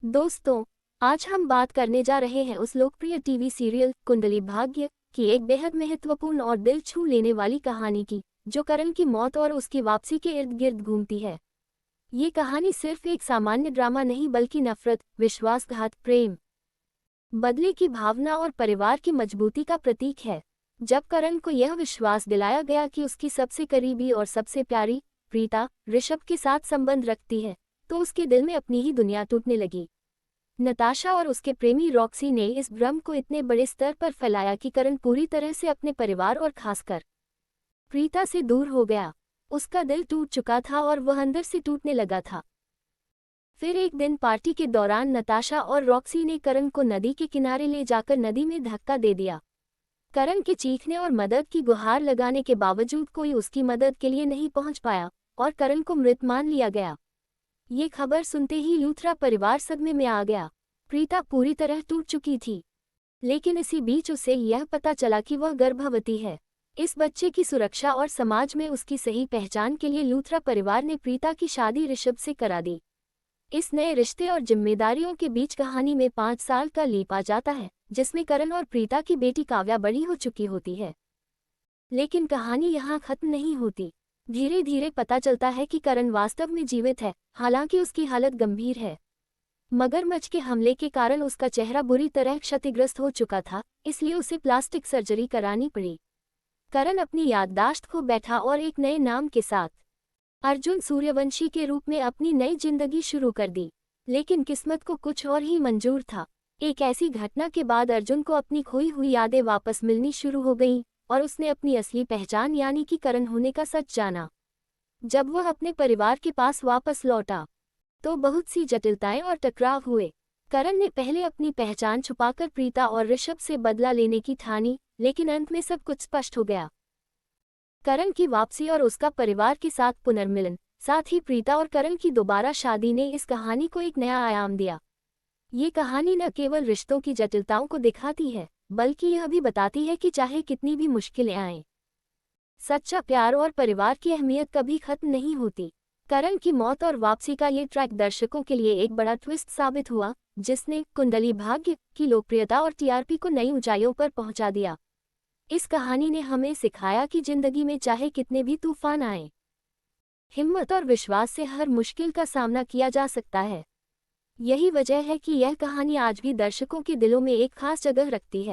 दोस्तों, आज हम बात करने जा रहे हैं उस लोकप्रिय टीवी सीरियल कुंडली भाग्य की एक बेहद महत्वपूर्ण और दिल छू लेने वाली कहानी की, जो करण की मौत और उसकी वापसी के इर्द गिर्द घूमती है। ये कहानी सिर्फ एक सामान्य ड्रामा नहीं बल्कि नफरत, विश्वासघात, प्रेम, बदले की भावना और परिवार की मजबूती का प्रतीक है। जब करण को यह विश्वास दिलाया गया कि उसकी सबसे करीबी और सबसे प्यारी प्रीता ऋषभ के साथ संबंध रखती है, तो उसके दिल में अपनी ही दुनिया टूटने लगी। नताशा और उसके प्रेमी रॉक्सी ने इस भ्रम को इतने बड़े स्तर पर फैलाया कि करण पूरी तरह से अपने परिवार और खासकर प्रीता से दूर हो गया। उसका दिल टूट चुका था और वह अंदर से टूटने लगा था। फिर एक दिन पार्टी के दौरान नताशा और रॉक्सी ने करण को नदी के किनारे ले जाकर नदी में धक्का दे दिया। करण के चीखने और मदद की गुहार लगाने के बावजूद कोई उसकी मदद के लिए नहीं पहुंच पाया और करण को मृत मान लिया गया। ये खबर सुनते ही लूथरा परिवार सदमे में आ गया। प्रीता पूरी तरह टूट चुकी थी, लेकिन इसी बीच उसे यह पता चला कि वह गर्भवती है। इस बच्चे की सुरक्षा और समाज में उसकी सही पहचान के लिए लूथरा परिवार ने प्रीता की शादी ऋषभ से करा दी। इस नए रिश्ते और जिम्मेदारियों के बीच कहानी में 5 साल का लीप आ जाता है, जिसमें करण और प्रीता की बेटी काव्या बड़ी हो चुकी होती है। लेकिन कहानी यहाँ खत्म नहीं होती। धीरे धीरे पता चलता है कि करण वास्तव में जीवित है, हालांकि उसकी हालत गंभीर है। मगरमच्छ के हमले के कारण उसका चेहरा बुरी तरह क्षतिग्रस्त हो चुका था, इसलिए उसे प्लास्टिक सर्जरी करानी पड़ी। करण अपनी याददाश्त खो बैठा और एक नए नाम के साथ अर्जुन सूर्यवंशी के रूप में अपनी नई जिंदगी शुरू कर दी। लेकिन किस्मत को कुछ और ही मंजूर था। एक ऐसी घटना के बाद अर्जुन को अपनी खोई हुई यादें वापस मिलनी शुरू हो गईं और उसने अपनी असली पहचान यानी कि करण होने का सच जाना। जब वह अपने परिवार के पास वापस लौटा तो बहुत सी जटिलताएं और टकराव हुए। करण ने पहले अपनी पहचान छुपाकर प्रीता और ऋषभ से बदला लेने की ठानी, लेकिन अंत में सब कुछ स्पष्ट हो गया। करण की वापसी और उसका परिवार के साथ पुनर्मिलन, साथ ही प्रीता और करण की दोबारा शादी ने इस कहानी को एक नया आयाम दिया। ये कहानी न केवल रिश्तों की जटिलताओं को दिखाती है, बल्कि यह भी बताती है कि चाहे कितनी भी मुश्किलें आएं, सच्चा प्यार और परिवार की अहमियत कभी खत्म नहीं होती। करण की मौत और वापसी का ये ट्रैक दर्शकों के लिए एक बड़ा ट्विस्ट साबित हुआ, जिसने कुंडली भाग्य की लोकप्रियता और टीआरपी को नई ऊंचाइयों पर पहुंचा दिया। इस कहानी ने हमें सिखाया कि जिंदगी में चाहे कितने भी तूफान आएं, हिम्मत और विश्वास से हर मुश्किल का सामना किया जा सकता है। यही वजह है कि यह कहानी आज भी दर्शकों के दिलों में एक खास जगह रखती है।